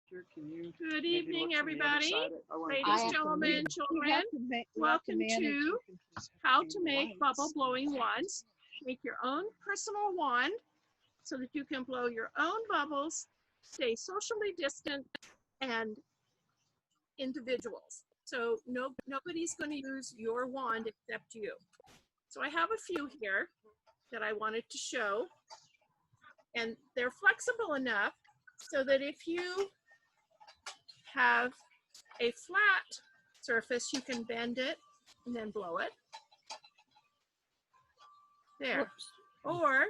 Good evening, everybody. Ladies, gentlemen, children, welcome to How to Make Bubble Blowing Wands. Make your own personal wand so that you can blow your own bubbles, stay socially distant, and individuals. So nobody's going to use your wand except you. So I have a few here that I wanted to show, and they're flexible enough so that if you have a flat surface, you can bend it and then blow it. There. Whoops. Or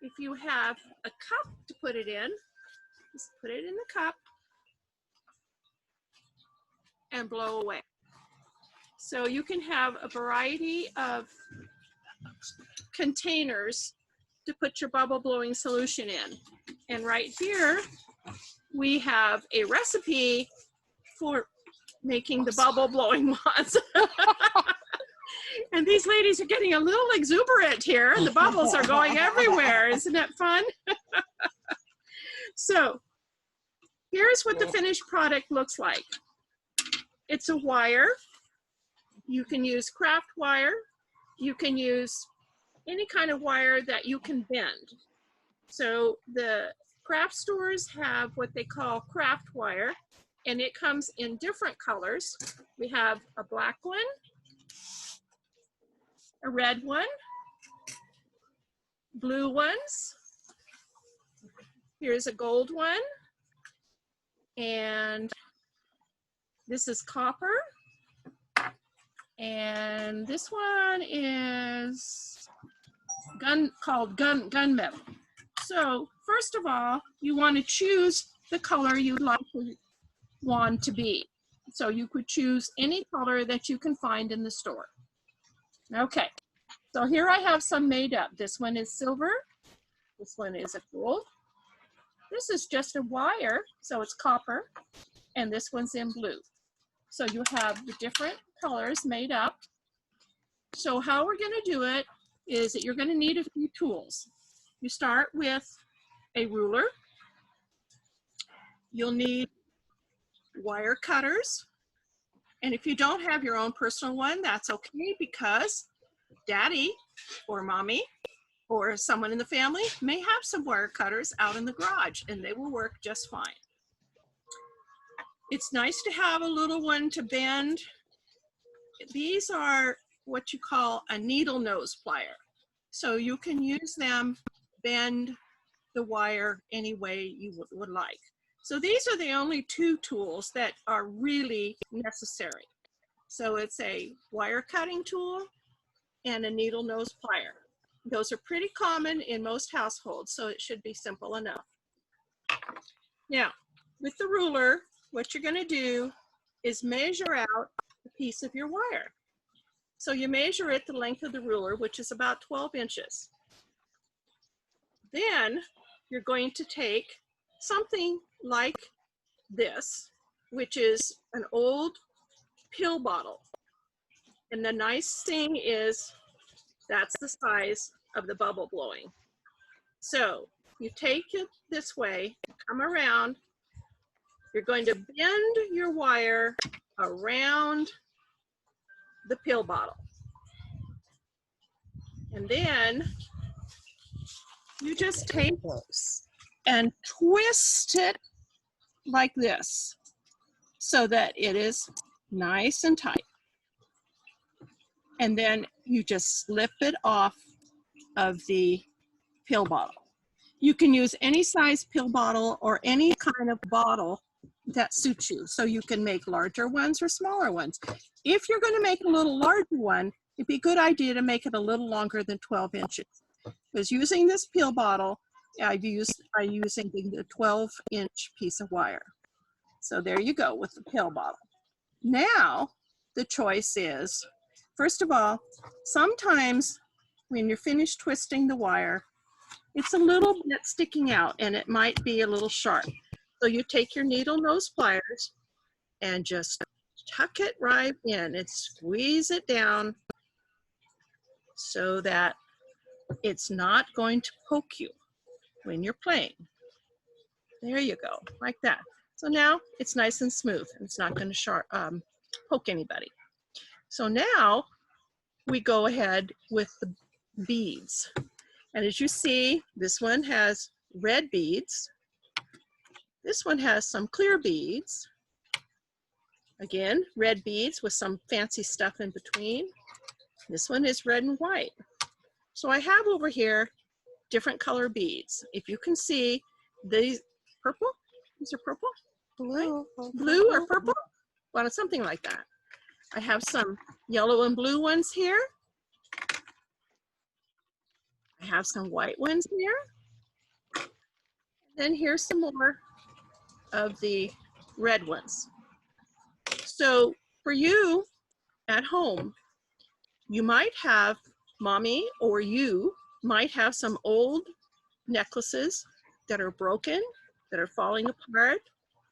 if you have a cup to put it in, just put it in the cup and blow away. So you can have a variety of containers to put your bubble blowing solution in. And right here, we have a recipe for making the bubble blowing wands. And these ladies are getting a little exuberant here, and the bubbles are going everywhere. Isn't that fun? So here's what the finished product looks like. It's a wire. You can use craft wire. You can use any kind of wire that you can bend. So the craft stores have what they call craft wire, and it comes in different colors. We have a black one, a red one, blue ones. Here's a gold one, and this is copper, and this one is called gunmetal. So first of all, you want to choose the color you'd like the wand to be. So you could choose any color that you can find in the store. Okay, so here I have some made up. This one is silver. This one is a gold. This is just a wire, so it's copper. And this one's in blue. So you have the different colors made up. So how we're going to do it is that you're going to need a few tools. You start with a ruler. You'll need wire cutters. And if you don't have your own personal one, that's okay, because daddy or mommy or someone in the family may have some wire cutters out in the garage, and they will work just fine. It's nice to have a little one to bend. These are what you call a needle nose plier. So you can use them, bend the wire any way you would like. So these are the only two tools that are really necessary. So it's a wire cutting tool and a needle nose plier. Those are pretty common in most households, so it should be simple enough. Now, with the ruler, what you're going to do is measure out a piece of your wire. So you measure it the length of the ruler, which is about 12 inches. Then you're going to take something like this, which is an old pill bottle. And the nice thing is that's the size of the bubble blowing. So you take it this way, come around. You're going to bend your wire around the pill bottle. And then you just take and twist it like this so that it is nice and tight. And then you just slip it off of the pill bottle. You can use any size pill bottle or any kind of bottle that suits you. So you can make larger ones or smaller ones. If you're going to make a little larger one, it'd be a good idea to make it a little longer than 12 inches. Because using this pill bottle, I'm using the 12-inch piece of wire. So there you go with the pill bottle. Now, the choice is, first of all, sometimes when you're finished twisting the wire, it's a little bit sticking out and it might be a little sharp. So you take your needle nose pliers and just tuck it right in and squeeze it down so that it's not going to poke you when you're playing. There you go, like that. So now it's nice and smooth. It's not going to poke anybody. So now we go ahead with the beads. And as you see, this one has red beads. This one has some clear beads. Again, red beads with some fancy stuff in between. This one is red and white. So I have over here different color beads. If you can see, these purple, these are purple, blue, blue or purple, well, it's something like that. I have some yellow and blue ones here. I have some white ones here. Then here's some more of the red ones. So for you at home, you might have, mommy or you might have some old necklaces that are broken, that are falling apart,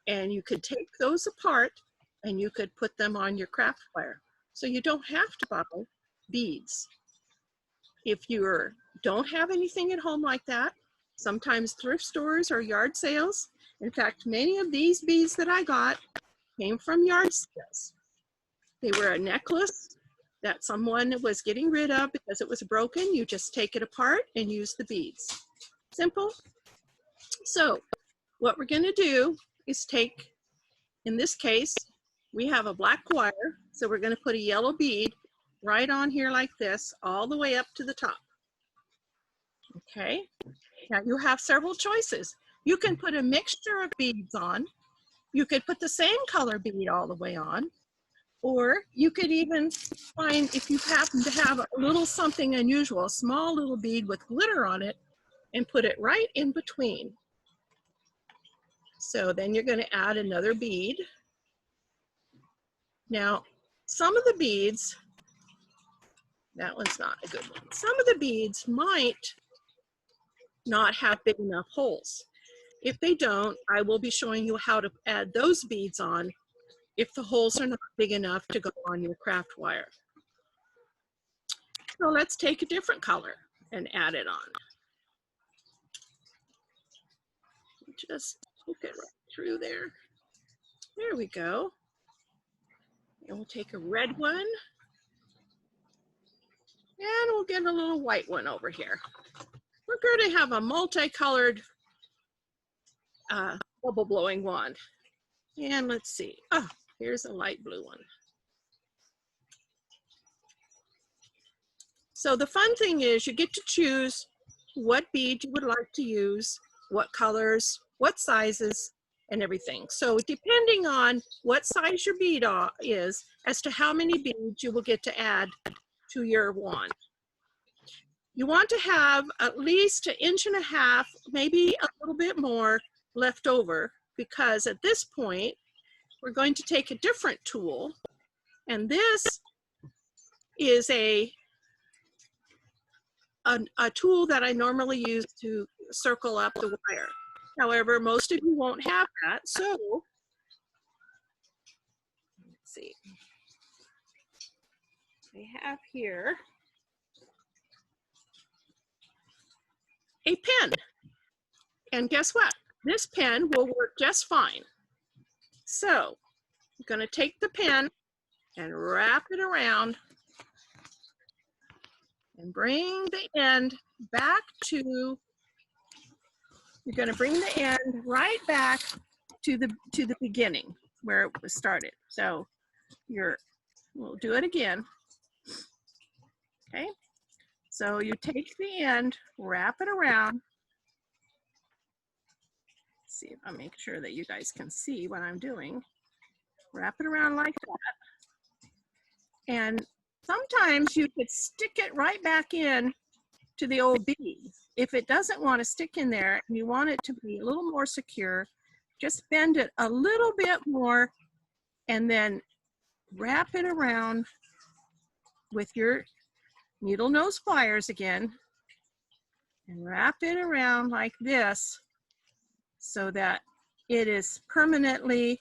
and you could take those apart and you could put them on your craft wire. So you don't have to buy beads. If you don't have anything at home like that, sometimes thrift stores or yard sales. In fact, many of these beads that I got came from yard sales. They were a necklace that someone was getting rid of because it was broken. You just take it apart and use the beads. Simple. So what we're going to do is take, in this case, we have a black wire. So we're going to put a yellow bead right on here like this, all the way up to the top. Okay. Now you have several choices. You can put a mixture of beads on. You could put the same color bead all the way on. Or you could even find, if you happen to have a little something unusual, a small little bead with glitter on it, and put it right in between. So then you're going to add another bead. Now, some of the beads, that one's not a good one. Some of the beads might not have big enough holes. If they don't, I will be showing you how to add those beads on if the holes are not big enough to go on your craft wire. So let's take a different color and add it on. Just poke it right through there. There we go. And we'll take a red one. And we'll get a little white one over here. We're going to have a multicolored bubble blowing wand. And let's see. Oh, here's a light blue one. So the fun thing is you get to choose what bead you would like to use, what colors, what sizes, and everything. So depending on what size your bead is, as to how many beads you will get to add to your wand. You want to have at least 1.5 inches, maybe a little bit more left over, because at this point, we're going to take a different tool, and this is a tool that I normally use to circle up the wire. However, most of you won't have that, so let's see. I have here a pen, and guess what? This pen will work just fine. So I'm going to take the pen and wrap it around and bring the end back to, you're going to bring the end right back to the beginning where it was started. So we'll do it again. Okay, so you take the end, wrap it around. Let's see if I make sure that you guys can see what I'm doing. Wrap it around like that. And sometimes you could stick it right back in to the old bead. If it doesn't want to stick in there and you want it to be a little more secure, just bend it a little bit more and then wrap it around with your needle nose pliers again, and wrap it around like this so that it is permanently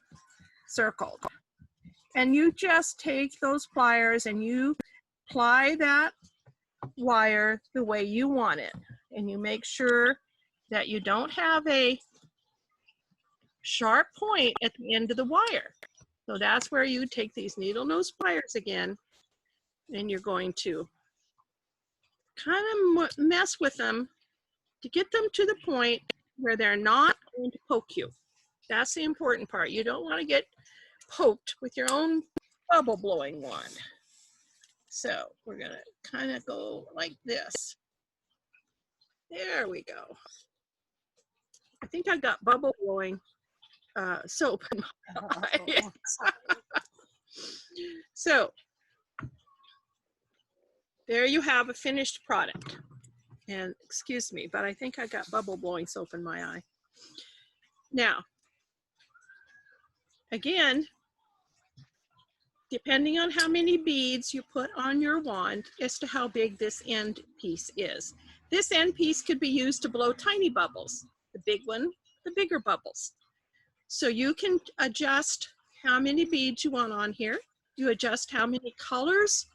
circled. And you just take those pliers and you ply that wire the way you want it. And you make sure that you don't have a sharp point at the end of the wire. So that's where you take these needle nose pliers again, and you're going to kind of mess with them to get them to the point where they're not going to poke you. That's the important part. You don't want to get poked with your own bubble blowing wand. So we're gonna kind of go like this. There we go. I think I got bubble blowing soap in my eyes. So there you have a finished product. And excuse me, but I think I got bubble blowing soap in my eye. Now, again, depending on how many beads you put on your wand as to how big this end piece is. This end piece could be used to blow tiny bubbles. The big one, the bigger bubbles. So you can adjust how many beads you want on here. You adjust how many colors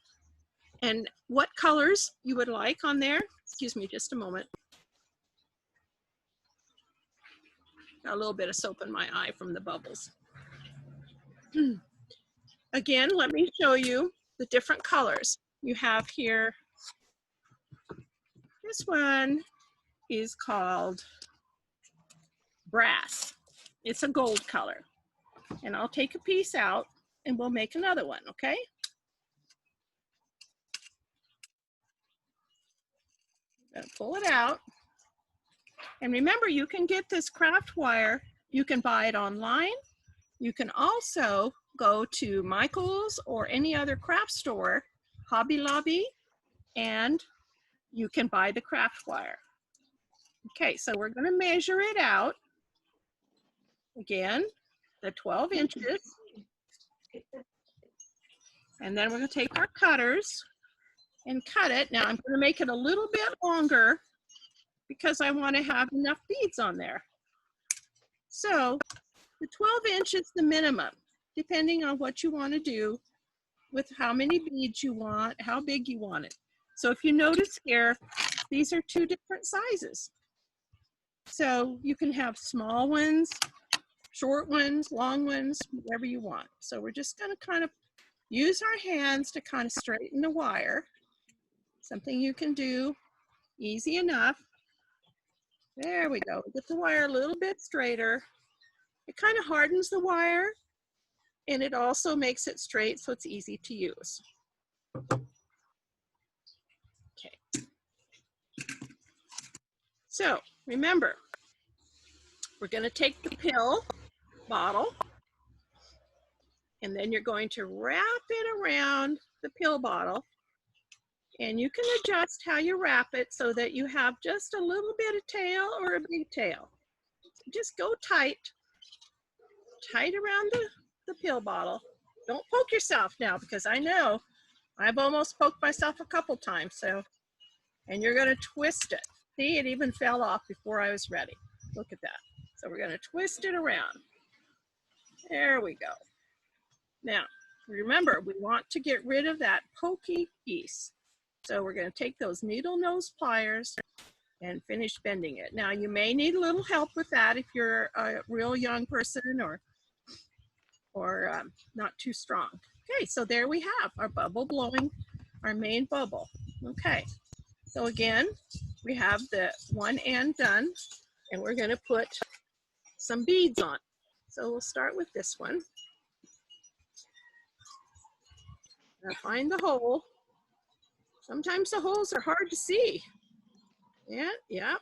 and what colors you would like on there. Excuse me just a moment. Got a little bit of soap in my eye from the bubbles. Again, let me show you the different colors. You have here, this one is called brass. It's a gold color. And I'll take a piece out and we'll make another one, okay? I'm gonna pull it out. And remember, you can get this craft wire, you can buy it online. You can also go to Michael's or any other craft store, Hobby Lobby, and you can buy the craft wire. Okay, so we're going to measure it out. Again, the 12 inches. And then we're going to take our cutters and cut it. Now I'm going to make it a little bit longer because I want to have enough beads on there. So the 12 inch is the minimum, depending on what you want to do with how many beads you want, how big you want it. So if you notice here, these are two different sizes. So you can have small ones, short ones, long ones, whatever you want. So we're just going to kind of use our hands to kind of straighten the wire. Something you can do easy enough. There we go. Get the wire a little bit straighter. It kind of hardens the wire and it also makes it straight so it's easy to use. Okay. So remember, we're going to take the pill bottle and then you're going to wrap it around the pill bottle, and you can adjust how you wrap it so that you have just a little bit of tail or a big tail. Just go tight around the pill bottle. Don't poke yourself now, because I know I've almost poked myself a couple times. So, and you're going to twist it. See, it even fell off before I was ready. Look at that. So we're going to twist it around. There we go. Now, remember, we want to get rid of that pokey piece. So we're going to take those needle nose pliers and finish bending it. Now, you may need a little help with that if you're a real young person or not too strong. Okay, so there we have our bubble blowing, our main bubble. Okay, so again, we have the one end done, and we're going to put some beads on. So we'll start with this one. Now find the hole. Sometimes the holes are hard to see. Yeah.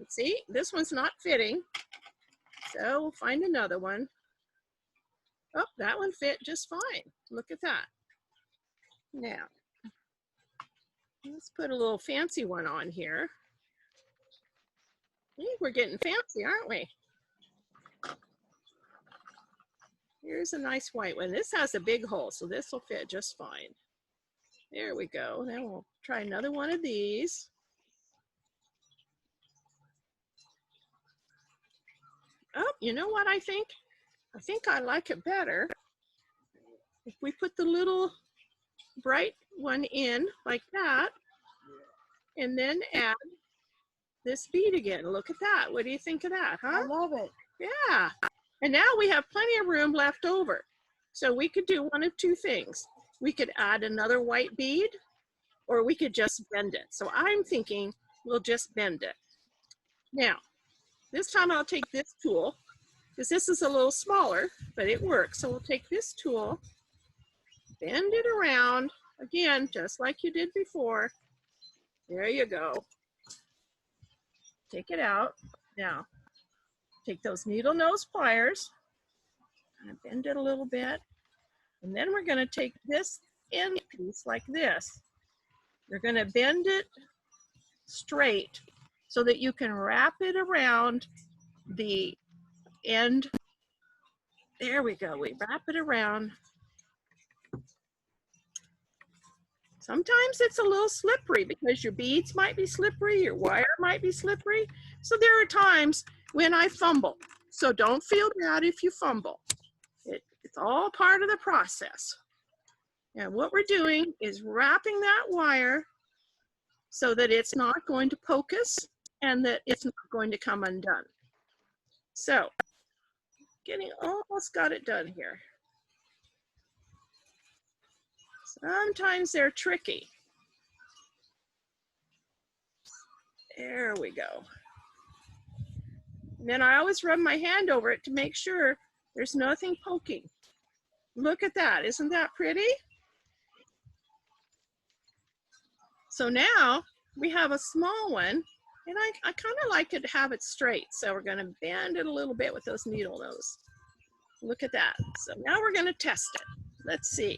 See, this one's not fitting. So we'll find another one. Oh, that one fit just fine. Look at that. Now, let's put a little fancy one on here. Hey, we're getting fancy, aren't we? Here's a nice white one. This has a big hole, so this will fit just fine. There we go. Then we'll try another one of these. Oh, you know what I think? I think I like it better if we put the little bright one in like that and then add this bead again. Look at that. What do you think of that, huh? I love it. Yeah. And now we have plenty of room left over. So we could do one of two things. We could add another white bead, or we could just bend it. So I'm thinking we'll just bend it. Now, this time I'll take this tool, because this is a little smaller, but it works. So we'll take this tool, bend it around, again, just like you did before. There you go. Take it out. Now, take those needle nose pliers, kind of bend it a little bit, and then we're going to take this end piece like this. You're going to bend it straight so that you can wrap it around the end. There we go. We wrap it around. Sometimes it's a little slippery because your beads might be slippery, your wire might be slippery. So there are times when I fumble. So don't feel bad if you fumble. It's all part of the process. And what we're doing is wrapping that wire so that it's not going to poke us and that it's not going to come undone. So, almost got it done here. Sometimes they're tricky. There we go. And then I always rub my hand over it to make sure there's nothing poking. Look at that, isn't that pretty? So now we have a small one, and I kind of like it to have it straight. So we're gonna bend it a little bit with those needle nose. Look at that. So now we're gonna test it. Let's see.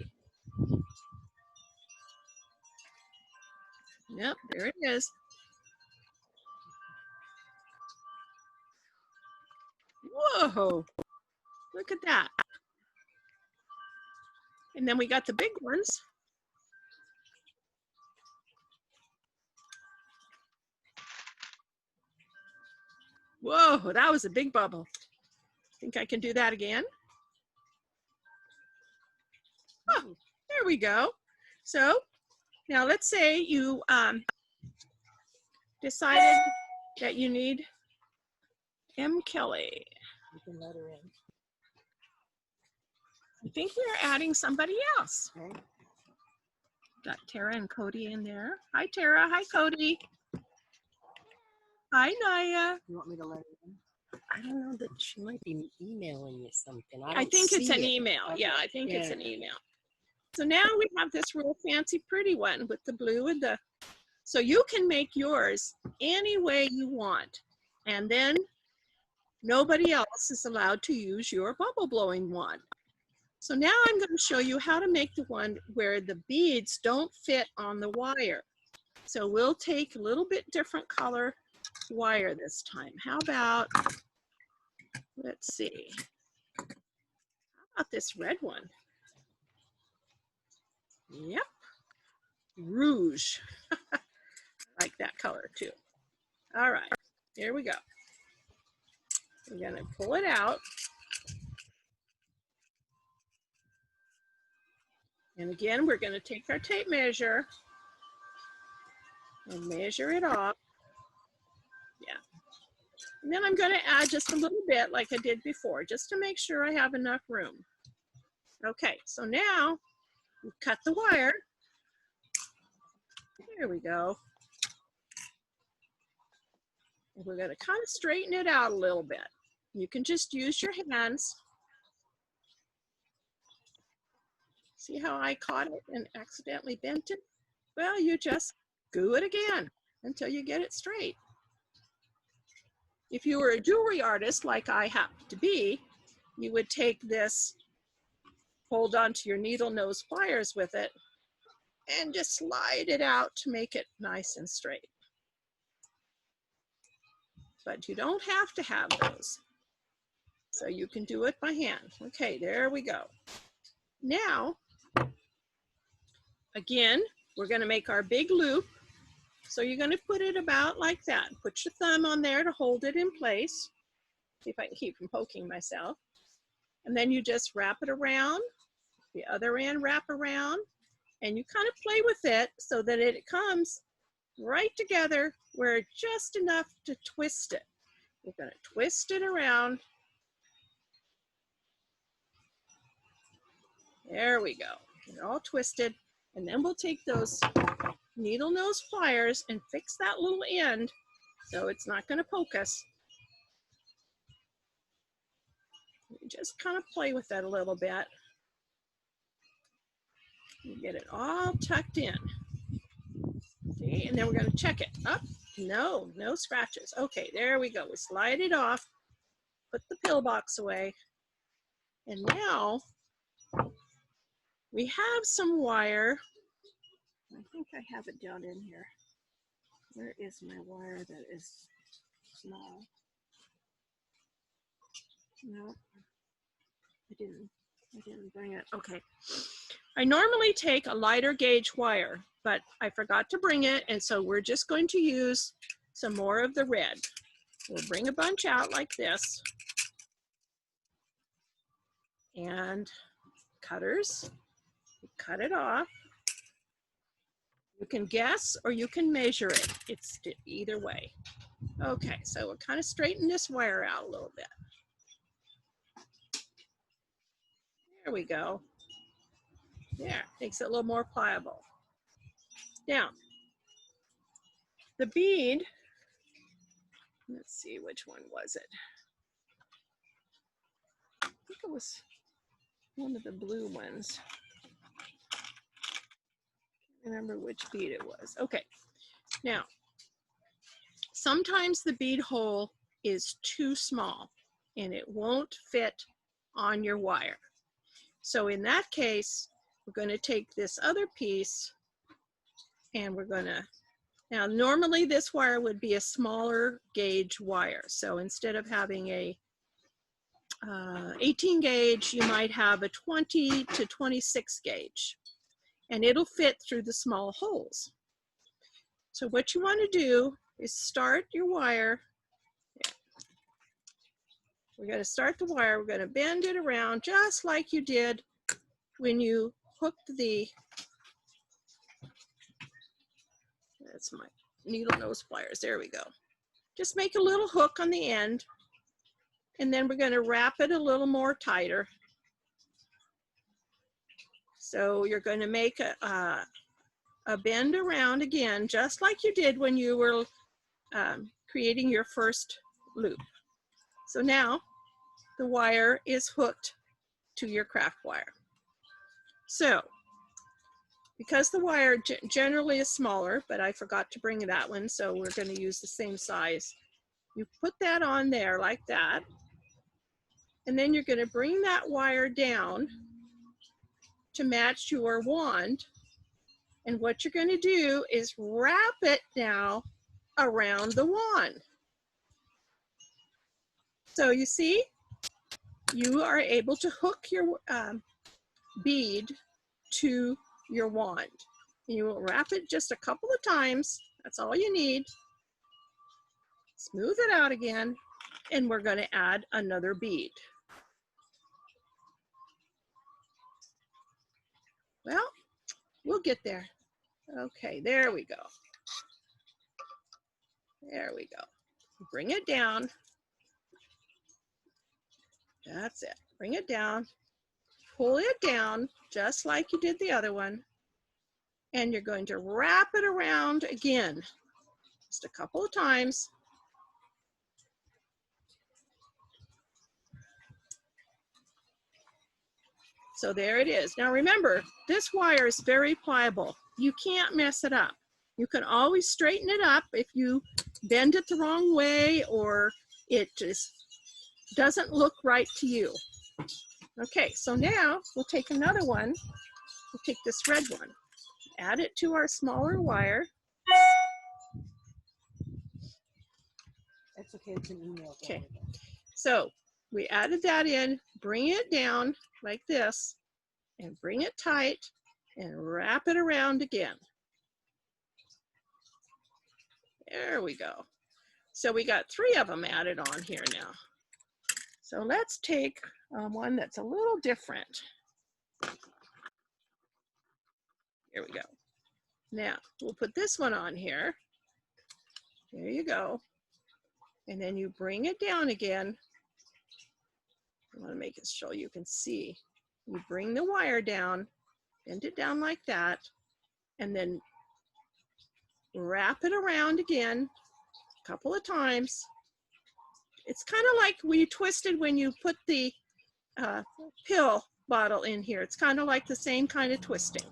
Yep, there it is. Whoa, look at that. And then we got the big ones. Whoa, that was a big bubble. Think I can do that again? Oh, there we go. So now let's say you decided that you need M. Kelly. You can let her in. I think we're adding somebody else. Okay. Got Tara and Cody in there. Hi, Tara. Hi, Cody. Hi, Naya. You want me to let her in? I don't know, that she might be emailing you something. I think it's an email. Okay. Yeah, I think it's an email. So now we have this real fancy pretty one with the blue and the, so you can make yours any way you want. And then nobody else is allowed to use your bubble blowing wand. So now I'm going to show you how to make the one where the beads don't fit on the wire. So we'll take a little bit different color wire this time. How about, let's see, how about this red one? Yep, rouge. I like that color too. All right, here we go. We're gonna pull it out. And again, we're gonna take our tape measure and measure it off. Yeah. And then I'm gonna add just a little bit like I did before, just to make sure I have enough room. Okay, so now we cut the wire. There we go. And we're gonna kind of straighten it out a little bit. You can just use your hands. See how I caught it and accidentally bent it? Well, you just glue it again until you get it straight. If you were a jewelry artist like I happen to be, you would take this, hold onto your needle nose pliers with it, and just slide it out to make it nice and straight. But you don't have to have those. So you can do it by hand. Okay, there we go. Now, again, we're gonna make our big loop. So you're gonna put it about like that. Put your thumb on there to hold it in place. See if I can keep from poking myself. And then you just wrap it around, the other end wrap around, and you kind of play with it so that it comes right together where just enough to twist it. We're gonna twist it around There we go. They're all twisted. And then we'll take those needle nose pliers and fix that little end so it's not going to poke us. Just kind of play with that a little bit. And get it all tucked in. See, and then we're going to check it. Up. No scratches. Okay, there we go. We slide it off, put the pill box away, and now we have some wire. I think I have it down in here. Where is my wire that is small? No, I didn't bring it. Okay. I normally take a lighter gauge wire, but I forgot to bring it, and so we're just going to use some more of the red. We'll bring a bunch out like this. And cutters, cut it off. You can guess or you can measure it. It's either way. Okay, so we'll kind of straighten this wire out a little bit. There we go. There, makes it a little more pliable. Now, the bead, let's see, which one was it? I think it was one of the blue ones. Can't remember which bead it was. Okay, now, sometimes the bead hole is too small and it won't fit on your wire. So in that case, we're going to take this other piece and we're going to, now normally this wire would be a smaller gauge wire. So instead of having a 18 gauge, you might have a 20 to 26 gauge and it'll fit through the small holes. So what you want to do is start your wire. We're going to start the wire. We're going to bend it around just like you did when you hooked the, that's my needle nose pliers. There we go. Just make a little hook on the end, and then we're going to wrap it a little more tighter. So you're going to make a bend around again, just like you did when you were creating your first loop. So now the wire is hooked to your craft wire. So because the wire generally is smaller, but I forgot to bring that one, so we're going to use the same size. You put that on there like that, and then you're going to bring that wire down to match your wand. And what you're going to do is wrap it now around the wand. So you see, you are able to hook your bead to your wand. You will wrap it just a couple of times. That's all you need. Smooth it out again, and we're going to add another bead. Well, we'll get there. Okay, there we go. There we go. Bring it down. That's it. Bring it down. Pull it down just like you did the other one. And you're going to wrap it around again, just a couple of times. So there it is. Now remember, this wire is very pliable. You can't mess it up. You can always straighten it up if you bend it the wrong way or it just doesn't look right to you. Okay, so now we'll take another one. We'll take this red one, add it to our smaller wire. That's okay, it's an email. Okay, so we added that in, bring it down like this, and bring it tight, and wrap it around again. There we go. So we got 3 of them added on here now. So let's take one that's a little different. Here we go. Now we'll put this one on here. There you go. And then you bring it down again. I want to make it so you can see. You bring the wire down, bend it down like that, and then wrap it around again a couple of times. It's kind of like when you twisted when you put the pill bottle in here. It's kind of like the same kind of twisting.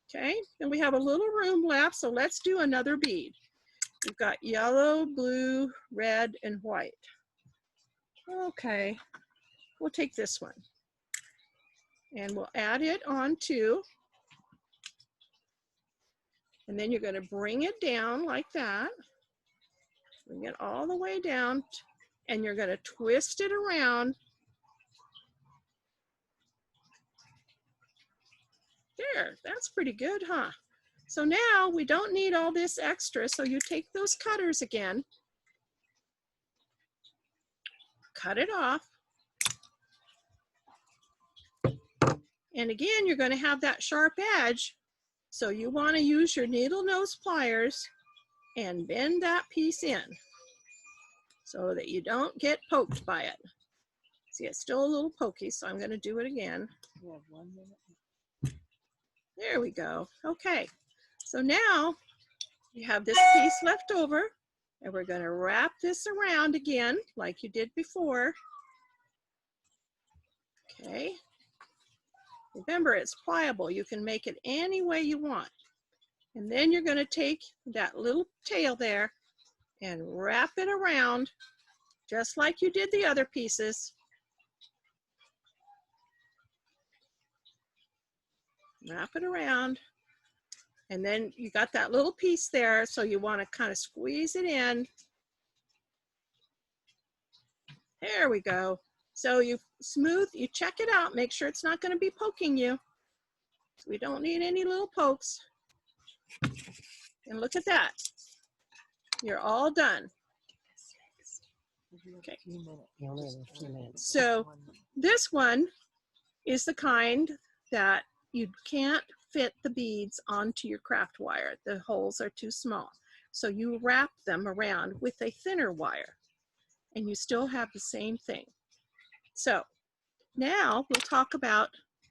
Okay, and we have a little room left, so let's do another bead. We've got yellow, blue, red, and white. Okay, we'll take this one and we'll add it onto, and then you're going to bring it down like that. Bring it all the way down, and you're going to twist it around. There, that's pretty good, huh? So now we don't need all this extra, so you take those cutters again, cut it off, and again you're going to have that sharp edge, so you want to use your needle nose pliers and bend that piece in so that you don't get poked by it. See, it's still a little pokey, so I'm going to do it again. We have 1 minute. There we go. Okay, so now you have this piece left over, and we're going to wrap this around again like you did before. Okay, remember it's pliable. You can make it any way you want. And then you're going to take that little tail there and wrap it around just like you did the other pieces. Wrap it around, and then you got that little piece there, so you want to kind of squeeze it in. There we go. So you smooth, you check it out, make sure it's not going to be poking you. So we don't need any little pokes. And look at that. You're all done. Okay. You only have a few minutes. So this one is the kind that you can't fit the beads onto your craft wire. The holes are too small. So you wrap them around with a thinner wire, and you still have the same thing. So now we'll talk about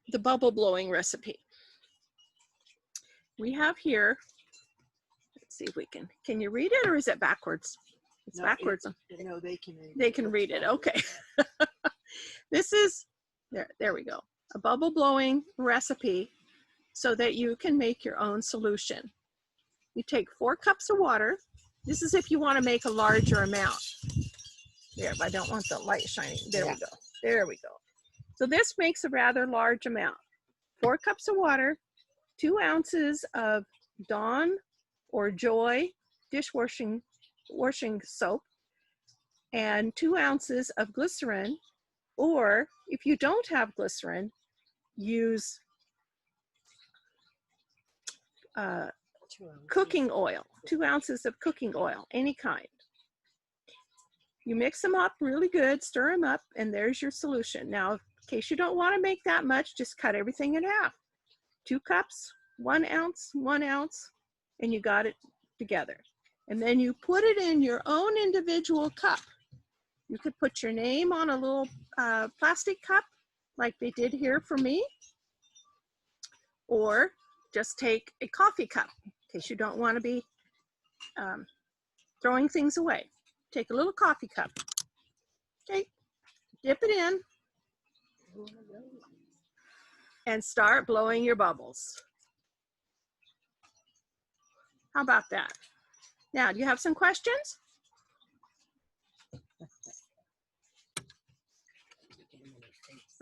the bubble blowing recipe. We have here, let's see if we can you read it, or is it backwards? It's No, backwards. No, they can read it. They can read it, okay. This is, there we go, a bubble blowing recipe so that you can make your own solution. You take 4 cups of water. This is if you want to make a larger amount. There, I don't want the light shining. There we go. There we go. So this makes a rather large amount. 4 cups of water, 2 ounces of Dawn or Joy dishwashing soap, and 2 ounces of glycerin, or if you don't have glycerin, use cooking oil, 2 ounces of cooking oil, any kind. You mix them up really good, stir them up, and there's your solution. Now, in case you don't want to make that much, just cut everything in half. 2 cups, 1 ounce, 1 ounce, and you got it together. And then you put it in your own individual cup. You could put your name on a little plastic cup, like they did here for me, or just take a coffee cup, in case you don't want to be throwing things away. Take a little coffee cup, okay, dip it in, and start blowing your bubbles. How about that? Now, do you have some questions?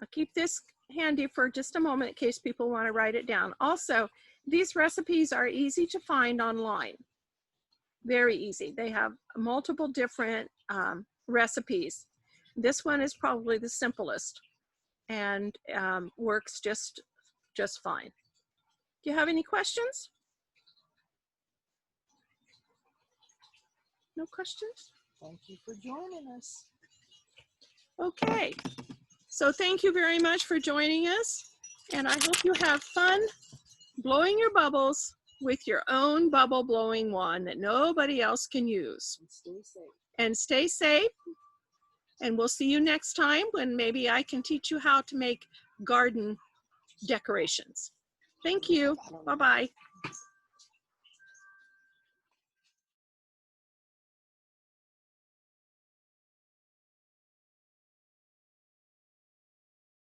I'll keep this handy for just a moment in case people want to write it down. Also, these recipes are easy to find online. Very easy. They have multiple different recipes. This one is probably the simplest and works just fine. Do you have any questions? No questions? Thank you for joining us. Okay, so thank you very much for joining us, and I hope you have fun blowing your bubbles with your own bubble blowing wand that nobody else can use. And stay safe. And stay safe, and we'll see you next time when maybe I can teach you how to make garden decorations. Thank you. Bye-bye.